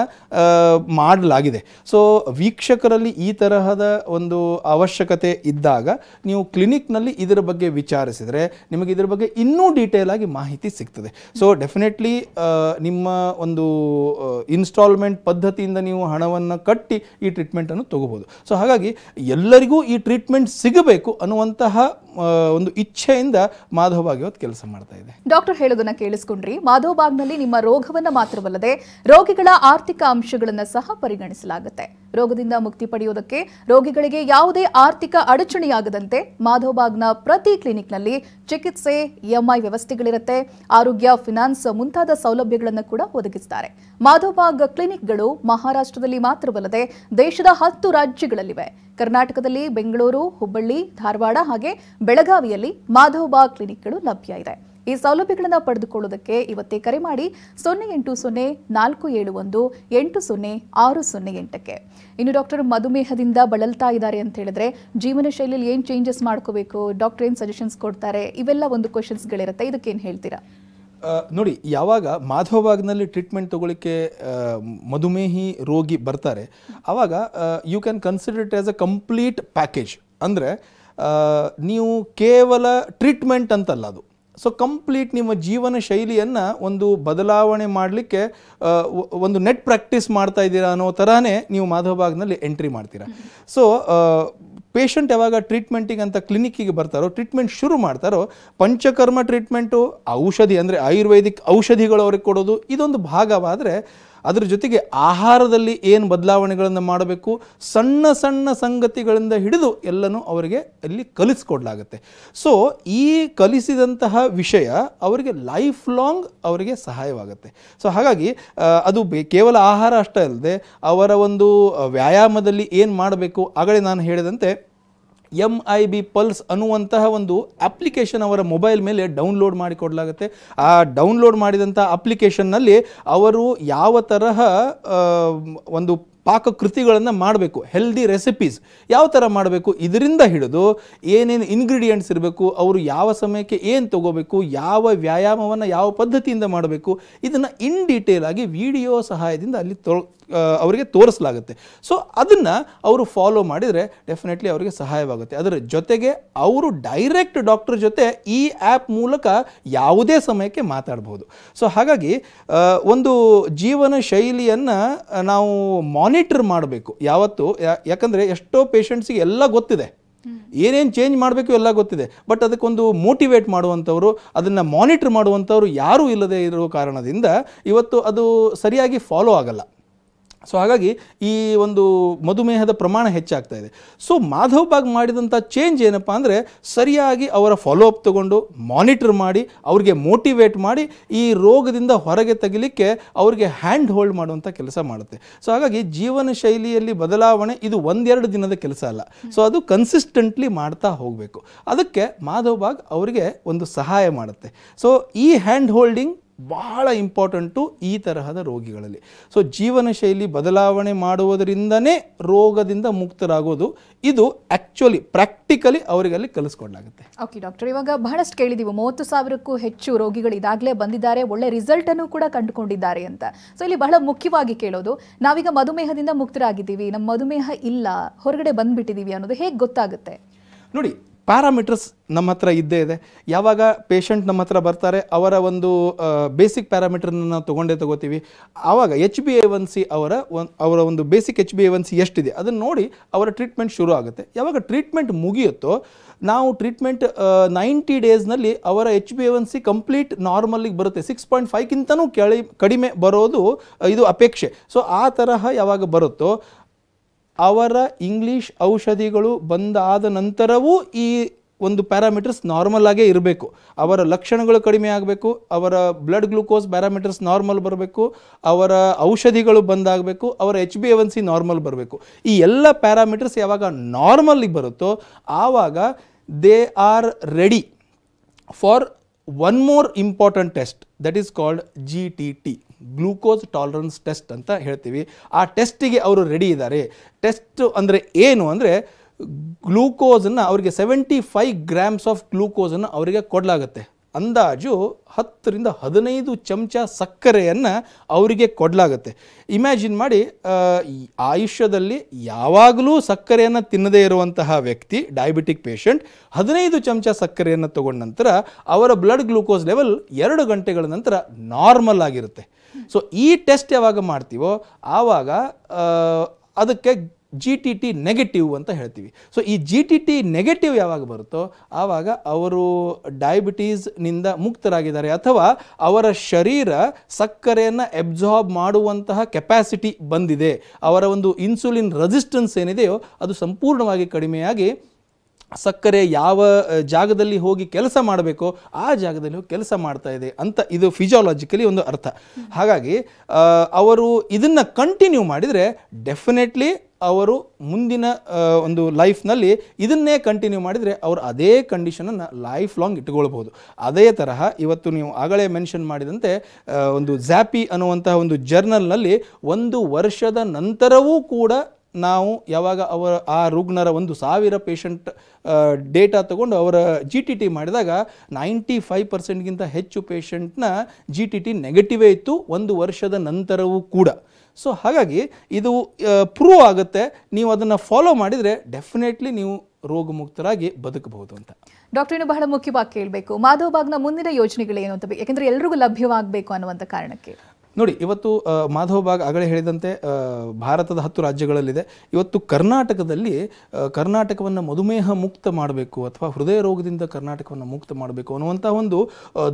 ಮಾಡಲಾಗಿದೆ. ಸೊ ವೀಕ್ಷಕರಲ್ಲಿ ಈ ತರಹದ ಒಂದು ಅವಶ್ಯಕತೆ ಇದ್ದಾಗ ನೀವು ಕ್ಲಿನಿಕ್ನಲ್ಲಿ ಇದರ ಬಗ್ಗೆ ವಿಚಾರಿಸಿದರೆ ನಿಮಗೆ ಇದರ ಬಗ್ಗೆ ಇನ್ನೂ ಡೀಟೇಲ್ ಆಗಿ ಮಾಹಿತಿ ಸಿಗ್ತದೆ. ಸೊ ಡೆಫಿನೆಟ್ಲಿ ನಿಮ್ಮ ಒಂದು ಇನ್ಸ್ಟಾಲ್ಮೆಂಟ್ ಪದ್ಧತಿಯಿಂದ ನೀವು ಹಣವನ್ನು ಕಟ್ಟಿ ಈ ಟ್ರೀಟ್ಮೆಂಟನ್ನು ತಗೋಬೋದು. ಸೊ ಹಾಗಾಗಿ ಎಲ್ಲರಿಗೂ ಈ ಟ್ರೀಟ್ಮೆಂಟ್ ಸಿಗಬೇಕು ಅನ್ನುವಂತಹ ಒಂದು ಇಚ್ಛೆಯಿಂದ ಮಾಧವ್ ಬಾಗ್ ಇವತ್ತು ಕೆಲಸ ಮಾಡ್ತಾ ಇದೆ. ಡಾಕ್ಟರ್ ಹೇಳೋದನ್ನ ಕೇಳಿಸ್ಕೊಂಡ್ರಿ. ಮಾಧವ್ ಬಾಗ್ನಲ್ಲಿ ನಿಮ್ಮ ರೋಗವನ್ನ ಮಾತ್ರವಲ್ಲದೆ ರೋಗಿಗಳ ಆರ್ಥಿಕ ಅಂಶಗಳನ್ನು ಸಹ ಪರಿಗಣಿಸಲಾಗುತ್ತೆ. ರೋಗದಿಂದ ಮುಕ್ತಿ ಪಡೆಯುವುದಕ್ಕೆ ರೋಗಿಗಳಿಗೆ ಯಾವುದೇ ಆರ್ಥಿಕ ಅಡಚಣೆಯಾಗದಂತೆ ಮಾಧವ್ ಬಾಗ್ನ ಪ್ರತಿ ಕ್ಲಿನಿಕ್ನಲ್ಲಿ ಚಿಕಿತ್ಸೆ, EMI ವ್ಯವಸ್ಥೆಗಳಿರುತ್ತೆ, ಆರೋಗ್ಯ, ಫಿನಾನ್ಸ್ ಮುಂತಾದ ಸೌಲಭ್ಯಗಳನ್ನು ಕೂಡ ಒದಗಿಸುತ್ತಾರೆ. ಮಾಧವ್ ಬಾಗ್ ಕ್ಲಿನಿಕ್ಗಳು ಮಹಾರಾಷ್ಟ್ರದಲ್ಲಿ ಮಾತ್ರವಲ್ಲದೆ ದೇಶದ 10 ರಾಜ್ಯಗಳಲ್ಲಿವೆ. ಕರ್ನಾಟಕದಲ್ಲಿ ಬೆಂಗಳೂರು, ಹುಬ್ಬಳ್ಳಿ, ಧಾರವಾಡ ಹಾಗೆ ಬೆಳಗಾವಿಯಲ್ಲಿ ಮಾಧವ್ ಬಾಗ್ ಕ್ಲಿನಿಕ್ಗಳು ಲಭ್ಯ ಇದೆ. ಈ ಸೌಲಭ್ಯಗಳನ್ನು ಪಡೆದುಕೊಳ್ಳುವುದಕ್ಕೆ ಇವತ್ತೇ ಕರೆ ಮಾಡಿ 080471806008ಕ್ಕೆ. ಇನ್ನು ಡಾಕ್ಟರ್ ಮಧುಮೇಹದಿಂದ ಬಳಲ್ತಾ ಇದ್ದಾರೆ ಅಂತ ಹೇಳಿದ್ರೆ ಜೀವನ ಶೈಲಿಯಲ್ಲಿ ಏನು ಚೇಂಜಸ್ ಮಾಡ್ಕೋಬೇಕು, ಡಾಕ್ಟರ್ ಏನು ಸಜೆಷನ್ಸ್ ಕೊಡ್ತಾರೆ, ಇವೆಲ್ಲ ಒಂದು ಕ್ವಶನ್ಸ್ಗಳಿರುತ್ತೆ, ಇದಕ್ಕೇನು ಹೇಳ್ತೀರಾ? ನೋಡಿ, ಯಾವಾಗ ಮಾಧವಬಾಗ್ನಲ್ಲಿ ಟ್ರೀಟ್ಮೆಂಟ್ ತಗೊಳ್ಳಿಕ್ಕೆ ಮಧುಮೇಹಿ ರೋಗಿ ಬರ್ತಾರೆ, ಆವಾಗ you can consider it as a complete package. ಅಂದರೆ ನೀವು ಕೇವಲ ಟ್ರೀಟ್ಮೆಂಟ್ ಅಂತಲ್ಲ ಅದು. ಸೊ ಕಂಪ್ಲೀಟ್ ನಿಮ್ಮ ಜೀವನ ಶೈಲಿಯನ್ನು ಒಂದು ಬದಲಾವಣೆ ಮಾಡಲಿಕ್ಕೆ ಒಂದು ನೆಟ್ ಪ್ರಾಕ್ಟೀಸ್ ಮಾಡ್ತಾ ಇದ್ದೀರಾ ಅನ್ನೋ ಥರನೇ ನೀವು ಮಾಧವಬಾಗ್ನಲ್ಲಿ ಎಂಟ್ರಿ ಮಾಡ್ತೀರಾ. ಸೊ ಪೇಷಂಟ್ ಯಾವಾಗ ಟ್ರೀಟ್ಮೆಂಟಿಗೆ ಅಂತ ಕ್ಲಿನಿಕ್ಕಿಗೆ ಬರ್ತಾರೋ, ಟ್ರೀಟ್ಮೆಂಟ್ ಶುರು ಮಾಡ್ತಾರೋ, ಪಂಚಕರ್ಮ ಟ್ರೀಟ್ಮೆಂಟು, ಔಷಧಿ ಅಂದರೆ ಆಯುರ್ವೇದಿಕ್ ಔಷಧಿಗಳು ಅವ್ರಿಗೆ ಕೊಡೋದು ಇದೊಂದು ಭಾಗವಾದರೆ, ಅದರ ಜೊತೆಗೆ ಆಹಾರದಲ್ಲಿ ಏನು ಬದಲಾವಣೆಗಳನ್ನು ಮಾಡಬೇಕು, ಸಣ್ಣ ಸಣ್ಣ ಸಂಗತಿಗಳಿಂದ ಹಿಡಿದು ಎಲ್ಲನೂ ಅವರಿಗೆ ಅಲ್ಲಿ ಕಲಿಸ್ಕೊಡ್ಲಾಗುತ್ತೆ. ಸೊ ಈ ಕಲಿಸಿದಂತಹ ವಿಷಯ ಅವರಿಗೆ ಲೈಫ್ ಲಾಂಗ್ ಅವರಿಗೆ ಸಹಾಯವಾಗುತ್ತೆ. ಸೊ ಹಾಗಾಗಿ ಅದು ಕೇವಲ ಆಹಾರ ಅಷ್ಟೇ ಅಲ್ಲದೆ ಅವರ ಒಂದು ವ್ಯಾಯಾಮದಲ್ಲಿ ಏನು ಮಾಡಬೇಕು, ಆಗಲೇ ನಾನು ಹೇಳಿದಂತೆ MIB ಪಲ್ಸ್ ಅನ್ನುವಂತಹ ಒಂದು ಅಪ್ಲಿಕೇಶನ್ ಅವರ ಮೊಬೈಲ್ ಮೇಲೆ ಡೌನ್ಲೋಡ್ ಮಾಡಿಕೊಡಲಾಗುತ್ತೆ. ಆ ಡೌನ್ಲೋಡ್ ಮಾಡಿದಂಥ ಅಪ್ಲಿಕೇಶನ್ನಲ್ಲಿ ಅವರು ಯಾವ ತರಹ ಒಂದು ಪಾಕಕೃತಿಗಳನ್ನು ಮಾಡಬೇಕು, ಹೆಲ್ದಿ ರೆಸಿಪೀಸ್ ಯಾವ ಥರ ಮಾಡಬೇಕು, ಇದರಿಂದ ಹಿಡಿದು ಏನೇನು ಇಂಗ್ರೀಡಿಯೆಂಟ್ಸ್ ಇರಬೇಕು, ಅವರು ಯಾವ ಸಮಯಕ್ಕೆ ಏನು ತಗೋಬೇಕು, ಯಾವ ವ್ಯಾಯಾಮವನ್ನು ಯಾವ ಪದ್ಧತಿಯಿಂದ ಮಾಡಬೇಕು, ಇದನ್ನು ಇನ್ ಡೀಟೇಲ್ ಆಗಿ ವಿಡಿಯೋ ಸಹಾಯದಿಂದ ಅಲ್ಲಿ ಅವರಿಗೆ ತೋರಿಸಲಾಗುತ್ತೆ. ಸೊ ಅದನ್ನು ಅವರು ಫಾಲೋ ಮಾಡಿದರೆ ಡೆಫಿನೆಟ್ಲಿ ಅವರಿಗೆ ಸಹಾಯವಾಗುತ್ತೆ. ಅದರ ಜೊತೆಗೆ ಅವರು ಡೈರೆಕ್ಟ್ ಡಾಕ್ಟರ್ ಜೊತೆ ಈ ಆ್ಯಪ್ ಮೂಲಕ ಯಾವುದೇ ಸಮಯಕ್ಕೆ ಮಾತಾಡ್ಬೋದು. ಸೊ ಹಾಗಾಗಿ ಒಂದು ಜೀವನ ಶೈಲಿಯನ್ನು ನಾವು ಮಾನಿಟರ್ ಮಾಡಬೇಕು ಯಾವತ್ತು. ಯಾಕಂದರೆ ಎಷ್ಟೋ ಪೇಷಂಟ್ಸಿಗೆ ಎಲ್ಲ ಗೊತ್ತಿದೆ, ಏನೇನು ಚೇಂಜ್ ಮಾಡಬೇಕು ಎಲ್ಲ ಗೊತ್ತಿದೆ, ಬಟ್ ಅದಕ್ಕೊಂದು ಮೋಟಿವೇಟ್ ಮಾಡುವಂಥವ್ರು, ಅದನ್ನು ಮಾನಿಟರ್ ಮಾಡುವಂಥವ್ರು ಯಾರೂ ಇಲ್ಲದೆ ಇರೋ ಕಾರಣದಿಂದ ಇವತ್ತು ಅದು ಸರಿಯಾಗಿ ಫಾಲೋ ಆಗಲ್ಲ. ಸೊ ಹಾಗಾಗಿ ಈ ಒಂದು ಮಧುಮೇಹದ ಪ್ರಮಾಣ ಹೆಚ್ಚಾಗ್ತಾ ಇದೆ. ಸೊ ಮಾಧವಬಾಗ್ ಮಾಡಿದಂಥ ಚೇಂಜ್ ಏನಪ್ಪ ಅಂದರೆ, ಸರಿಯಾಗಿ ಅವರ ಫಾಲೋಅಪ್ ತಗೊಂಡು ಮಾನಿಟರ್ ಮಾಡಿ ಅವ್ರಿಗೆ ಮೋಟಿವೇಟ್ ಮಾಡಿ ಈ ರೋಗದಿಂದ ಹೊರಗೆ ತೆಗಿಲಿಕ್ಕೆ ಅವ್ರಿಗೆ ಹ್ಯಾಂಡ್ ಹೋಲ್ಡ್ ಮಾಡುವಂಥ ಕೆಲಸ ಮಾಡುತ್ತೆ. ಸೊ ಹಾಗಾಗಿ ಜೀವನ ಶೈಲಿಯಲ್ಲಿ ಬದಲಾವಣೆ ಇದು ಒಂದೆರಡು ದಿನದ ಕೆಲಸ ಅಲ್ಲ. ಸೊ ಅದು ಕನ್ಸಿಸ್ಟೆಂಟ್ಲಿ ಮಾಡ್ತಾ ಹೋಗಬೇಕು. ಅದಕ್ಕೆ ಮಾಧವಬಾಗ್ ಅವರಿಗೆ ಒಂದು ಸಹಾಯ ಮಾಡುತ್ತೆ. ಸೊ ಈ ಹ್ಯಾಂಡ್ ಹೋಲ್ಡಿಂಗ್ ಬಹಳ ಇಂಪಾರ್ಟೆಂಟು ಈ ತರಹದ ರೋಗಿಗಳಲ್ಲಿ. ಸೊ ಜೀವನ ಶೈಲಿ ಬದಲಾವಣೆ ಮಾಡುವುದರಿಂದನೇ ರೋಗದಿಂದ ಮುಕ್ತರಾಗೋದು, ಇದು ಆ್ಯಕ್ಚುಲಿ ಪ್ರಾಕ್ಟಿಕಲಿ ಅವರಿಗೆ ಅಲ್ಲಿ ಕಲಿಸ್ಕೊಡ್ಲಾಗುತ್ತೆ. ಓಕೆ ಡಾಕ್ಟರ್, ಇವಾಗ ಬಹಳಷ್ಟು ಕೇಳಿದ್ದೀವಿ 30,000ಕ್ಕೂ ಹೆಚ್ಚು ರೋಗಿಗಳು ಇದಾಗಲೇ ಬಂದಿದ್ದಾರೆ, ಒಳ್ಳೆ ರಿಸಲ್ಟನ್ನು ಕೂಡ ಕಂಡುಕೊಂಡಿದ್ದಾರೆ ಅಂತ. ಸೊ ಇಲ್ಲಿ ಬಹಳ ಮುಖ್ಯವಾಗಿ ಕೇಳೋದು, ನಾವೀಗ ಮಧುಮೇಹದಿಂದ ಮುಕ್ತರಾಗಿದ್ದೀವಿ, ನಮ್ಮ ಮಧುಮೇಹ ಇಲ್ಲ, ಹೊರಗಡೆ ಬಂದುಬಿಟ್ಟಿದ್ದೀವಿ ಅನ್ನೋದು ಹೇಗೆ ಗೊತ್ತಾಗುತ್ತೆ? ನೋಡಿ, ಪ್ಯಾರಾಮೀಟರ್ಸ್ ನಮ್ಮ ಹತ್ರ ಇದ್ದೇ ಇದೆ. ಯಾವಾಗ ಪೇಷಂಟ್ ನಮ್ಮ ಹತ್ರ ಬರ್ತಾರೆ, ಅವರ ಒಂದು ಬೇಸಿಕ್ ಪ್ಯಾರಾಮೀಟರ್ನ ನಾವು ತಗೋತೀವಿ. ಆವಾಗ HbA1c ಅವರ ಒಂದು ಬೇಸಿಕ್ HbA1c ಎಷ್ಟಿದೆ ಅದನ್ನು ನೋಡಿ ಅವರ ಟ್ರೀಟ್ಮೆಂಟ್ ಶುರು ಆಗುತ್ತೆ. ಯಾವಾಗ ಟ್ರೀಟ್ಮೆಂಟ್ ಮುಗಿಯುತ್ತೋ, ನಾವು ಟ್ರೀಟ್ಮೆಂಟ್ 90 ಡೇಸ್ನಲ್ಲಿ ಅವರ HbA1c ಕಂಪ್ಲೀಟ್ ನಾರ್ಮಲ್ಲಿಗೆ ಬರುತ್ತೆ. 6.5ಕ್ಕಿಂತನೂ ಕಡಿಮೆ ಬರೋದು ಇದು ಅಪೇಕ್ಷೆ. ಸೊ ಆ ತರಹ ಯಾವಾಗ ಬರುತ್ತೋ, ಅವರ ಇಂಗ್ಲೀಷ್ ಔಷಧಿಗಳು ಬಂದಾದ ನಂತರವೂ ಈ ಒಂದು ಪ್ಯಾರಾಮೀಟರ್ಸ್ ನಾರ್ಮಲ್ ಆಗೇ ಇರಬೇಕು. ಅವರ ಲಕ್ಷಣಗಳು ಕಡಿಮೆ ಆಗಬೇಕು, ಅವರ ಬ್ಲಡ್ ಗ್ಲೂಕೋಸ್ ಪ್ಯಾರಾಮೀಟರ್ಸ್ ನಾರ್ಮಲ್ ಬರಬೇಕು, ಅವರ ಔಷಧಿಗಳು ಬಂದಾಗಬೇಕು, ಅವರ HbA1c ನಾರ್ಮಲ್ ಬರಬೇಕು. ಈ ಎಲ್ಲ ಪ್ಯಾರಾಮೀಟರ್ಸ್ ಯಾವಾಗ ನಾರ್ಮಲ್ಲಿಗೆ ಬರುತ್ತೋ ಆವಾಗ they are ready for one more important test, that is called GTT, glucose tolerance test ಅಂತ ಹೇಳ್ತೀವಿ. ಆ ಟೆಸ್ಟಿಗೆ ಅವರು ರೆಡಿ ಇದ್ದಾರೆ. ಟೆಸ್ಟ್ ಅಂದರೆ ಏನು ಅಂದರೆ, ಗ್ಲೂಕೋಸನ್ನು ಅವರಿಗೆ 75 ಗ್ರಾಮ್ಸ್ ಆಫ್ ಗ್ಲೂಕೋಸನ್ನು ಅವರಿಗೆ ಕೊಡಲಾಗುತ್ತೆ. ಅಂದಾಜು 10 ರಿಂದ 15 ಚಮಚ ಸಕ್ಕರೆಯನ್ನು ಅವರಿಗೆ ಕೊಡಲಾಗುತ್ತೆ. ಇಮ್ಯಾಜಿನ್ ಮಾಡಿ, ಆಯುಷ್ಯದಲ್ಲಿ ಯಾವಾಗಲೂ ಸಕ್ಕರೆಯನ್ನು ತಿನ್ನದೇ ಇರುವಂತಹ ವ್ಯಕ್ತಿ, ಡಯಾಬಿಟಿಕ್ ಪೇಷಂಟ್, 15 ಚಮಚ ಸಕ್ಕರೆಯನ್ನು ತಗೊಂಡ ನಂತರ ಅವರ ಬ್ಲಡ್ ಗ್ಲೂಕೋಸ್ ಲೆವೆಲ್ 2 ಗಂಟೆಗಳ ನಂತರ ನಾರ್ಮಲ್ ಆಗಿರುತ್ತೆ. ಸೊ ಈ ಟೆಸ್ಟ್ ಯಾವಾಗ ಮಾಡ್ತೀವೋ ಆವಾಗ ಅದಕ್ಕೆ GTT ನೆಗೆಟಿವ್ ಅಂತ ಹೇಳ್ತೀವಿ. ಸೊ ಈ GTT ನೆಗೆಟಿವ್ ಯಾವಾಗ ಬರುತ್ತೋ ಆವಾಗ ಅವರು ಡಯಾಬಿಟೀಸ್ನಿಂದ ಮುಕ್ತರಾಗಿದ್ದಾರೆ, ಅಥವಾ ಅವರ ಶರೀರ ಸಕ್ಕರೆಯನ್ನು ಅಬ್ಸಾರ್ಬ್ ಮಾಡುವಂತಹ ಕೆಪಾಸಿಟಿ ಬಂದಿದೆ, ಅವರ ಒಂದು ಇನ್ಸುಲಿನ್ ರೆಸಿಸ್ಟೆನ್ಸ್ ಏನಿದೆಯೋ ಅದು ಸಂಪೂರ್ಣವಾಗಿ ಕಡಿಮೆಯಾಗಿ ಸಕ್ಕರೆ ಯಾವ ಜಾಗದಲ್ಲಿ ಹೋಗಿ ಕೆಲಸ ಮಾಡಬೇಕೋ ಆ ಜಾಗದಲ್ಲಿ ಹೋಗಿ ಕೆಲಸ ಮಾಡ್ತಾ ಇದೆ ಅಂತ ಇದು ಫಿಸಿಯಾಲಜಿಕಲಿ ಒಂದು ಅರ್ಥ. ಹಾಗಾಗಿ ಅವರು ಇದನ್ನು ಕಂಟಿನ್ಯೂ ಮಾಡಿದರೆ ಡೆಫಿನೆಟ್ಲಿ ಅವರು ಮುಂದಿನ ಒಂದು ಲೈಫ್ನಲ್ಲಿ ಇದನ್ನೇ ಕಂಟಿನ್ಯೂ ಮಾಡಿದರೆ ಅವರು ಅದೇ ಕಂಡೀಷನನ್ನು ಲೈಫ್ ಲಾಂಗ್ ಇಟ್ಕೊಳ್ಬೋದು. ಅದೇ ತರಹ ಇವತ್ತು ನೀವು ಆಗಲೇ ಮೆನ್ಷನ್ ಮಾಡಿದಂತೆ ಒಂದು ಝ್ಯಾಪಿ ಅನ್ನುವಂತಹ ಒಂದು ಜರ್ನಲ್ನಲ್ಲಿ 1 ವರ್ಷದ ನಂತರವೂ ಕೂಡ ನಾವು ಯಾವಾಗ ಆ ರುಗ್ನರ 1,000 ಪೇಷಂಟ್ ಡೇಟಾ ತಗೊಂಡು ಅವರ GTT ಮಾಡಿದಾಗ 95%ಗಿಂತ ಹೆಚ್ಚು ಪೇಷಂಟ್ನ GTT ನೆಗೆಟಿವೇ ಇತ್ತು 1 ವರ್ಷದ ನಂತರವೂ ಕೂಡ. ಸೊ ಹಾಗಾಗಿ ಇದು ಪ್ರೂವ್ ಆಗುತ್ತೆ. ನೀವು ಅದನ್ನು ಫಾಲೋ ಮಾಡಿದರೆ ಡೆಫಿನೆಟ್ಲಿ ನೀವು ರೋಗಮುಕ್ತರಾಗಿ ಬದುಕಬಹುದು ಅಂತ. ಡಾಕ್ಟರ್, ಇನ್ನು ಬಹಳ ಮುಖ್ಯವಾಗಿ ಕೇಳಬೇಕು, ಮಾಧವ್ ಬಾಗ್ನ ಮುಂದಿನ ಯೋಜನೆಗಳೇನು ಅಂತ, ಯಾಕೆಂದರೆ ಎಲ್ರಿಗೂ ಲಭ್ಯವಾಗಬೇಕು ಅನ್ನುವಂಥ ಕಾರಣಕ್ಕೆ. ನೋಡಿ, ಇವತ್ತು ಮಾಧವ್ ಬಾಗ್ ಆಗಲೇ ಹೇಳಿದಂತೆ ಭಾರತದ 10 ರಾಜ್ಯಗಳಲ್ಲಿದೆ. ಇವತ್ತು ಕರ್ನಾಟಕದಲ್ಲಿ ಕರ್ನಾಟಕವನ್ನು ಮಧುಮೇಹ ಮುಕ್ತ ಮಾಡಬೇಕು ಅಥವಾ ಹೃದಯ ರೋಗದಿಂದ ಕರ್ನಾಟಕವನ್ನು ಮುಕ್ತ ಮಾಡಬೇಕು ಅನ್ನುವಂಥ ಒಂದು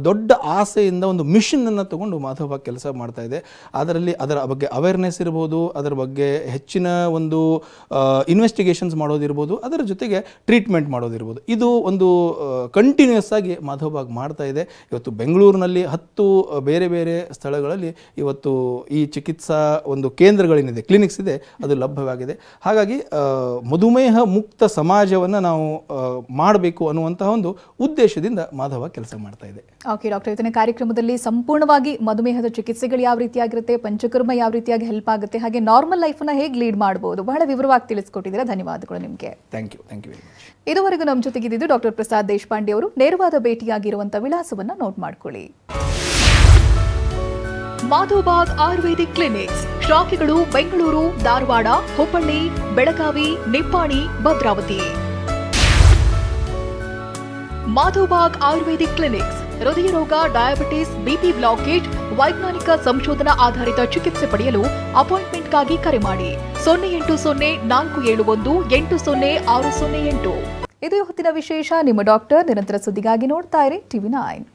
ದೊಡ್ಡ ಆಸೆಯಿಂದ ಒಂದು ಮಿಷನನ್ನು ತಗೊಂಡು ಮಾಧವ್ ಬಾಗ್ ಕೆಲಸ ಮಾಡ್ತಾ ಇದೆ. ಅದರ ಬಗ್ಗೆ ಅವೇರ್ನೆಸ್ ಇರ್ಬೋದು, ಅದರ ಬಗ್ಗೆ ಹೆಚ್ಚಿನ ಒಂದು ಇನ್ವೆಸ್ಟಿಗೇಷನ್ಸ್ ಮಾಡೋದಿರ್ಬೋದು, ಅದರ ಜೊತೆಗೆ ಟ್ರೀಟ್ಮೆಂಟ್ ಮಾಡೋದಿರ್ಬೋದು. ಇದು ಒಂದು ಕಂಟಿನ್ಯೂಸ್ ಆಗಿ ಮಾಧವ್ ಬಾಗ್ ಮಾಡ್ತಾ ಇದೆ. ಇವತ್ತು ಬೆಂಗಳೂರಿನಲ್ಲಿ 10 ಬೇರೆ ಬೇರೆ ಸ್ಥಳಗಳಲ್ಲಿ ಇವತ್ತು ಈ ಚಿಕಿತ್ಸಾ ಒಂದು ಕೇಂದ್ರಗಳೇನಿದೆ, ಕ್ಲಿನಿಕ್ಸ್ ಇದೆ, ಅದು ಲಭ್ಯವಾಗಿದೆ. ಹಾಗಾಗಿ ಮಧುಮೇಹ ಮುಕ್ತ ಸಮಾಜವನ್ನು ನಾವು ಮಾಡಬೇಕು ಅನ್ನುವಂತಹ ಒಂದು ಉದ್ದೇಶದಿಂದ ಮಾಧವ ಕೆಲಸ ಮಾಡ್ತಾ ಇದೆ. ಓಕೆ ಡಾಕ್ಟರ್, ಇವತ್ತಿನ ಕಾರ್ಯಕ್ರಮದಲ್ಲಿ ಸಂಪೂರ್ಣವಾಗಿ ಮಧುಮೇಹದ ಚಿಕಿತ್ಸೆಗಳು ಯಾವ ರೀತಿಯಾಗಿರುತ್ತೆ, ಪಂಚಕರ್ಮ ಯಾವ ರೀತಿಯಾಗಿ ಹೆಲ್ಪ್ ಆಗುತ್ತೆ, ಹಾಗೆ ನಾರ್ಮಲ್ ಲೈಫನ್ನು ಹೇಗೆ ಲೀಡ್ ಮಾಡಬಹುದು, ಬಹಳ ವಿವರವಾಗಿ ತಿಳಿಸ್ಕೊಟ್ಟಿದ್ದೀರಾ. ಧನ್ಯವಾದಗಳು ನಿಮಗೆ. Thank you very much. ಇದುವರೆಗೂ ನಮ್ಮ ಜೊತೆಗಿದ್ದು ಡಾಕ್ಟರ್ ಪ್ರಸಾದ್ ದೇಶಪಾಂಡೆ ಅವರು. ನೇರವಾದ ಭೇಟಿಯಾಗಿರುವಂತಹ ವಿಳಾಸವನ್ನು ನೋಟ್ ಮಾಡಿಕೊಳ್ಳಿ. ಮಾಧವ್ ಬಾಗ್ ಆಯುರ್ವೇದಿಕ್ ಕ್ಲಿನಿಕ್ಸ್, ಶಾಖೆಗಳು ಬೆಂಗಳೂರು, ಧಾರವಾಡ, ಹುಬ್ಬಳ್ಳಿ, ಬೆಳಗಾವಿ, ನಿಪ್ಪಾಣಿ, ಭದ್ರಾವತಿ. ಮಾಧವ್ ಬಾಗ್ ಆಯುರ್ವೇದಿಕ್ ಕ್ಲಿನಿಕ್ಸ್ ಹೃದಯ ರೋಗ, ಡಯಾಬಿಟಿಸ್, ಬಿಪಿ ಬ್ಲಾಕೇಜ್, ವೈಜ್ಞಾನಿಕ ಸಂಶೋಧನಾ ಆಧಾರಿತ ಚಿಕಿತ್ಸೆ ಪಡೆಯಲು ಅಪಾಯಿಂಟ್ಮೆಂಟ್ಗಾಗಿ ಕರೆ ಮಾಡಿ 080-471-80608. ಇದು ಹೊತ್ತಿನ ವಿಶೇಷ. ನಿಮ್ಮ ಡಾಕ್ಟರ್. ನಿರಂತರ ಸುದ್ದಿಗಾಗಿ ನೋಡ್ತಾ ಇರಿ TV9.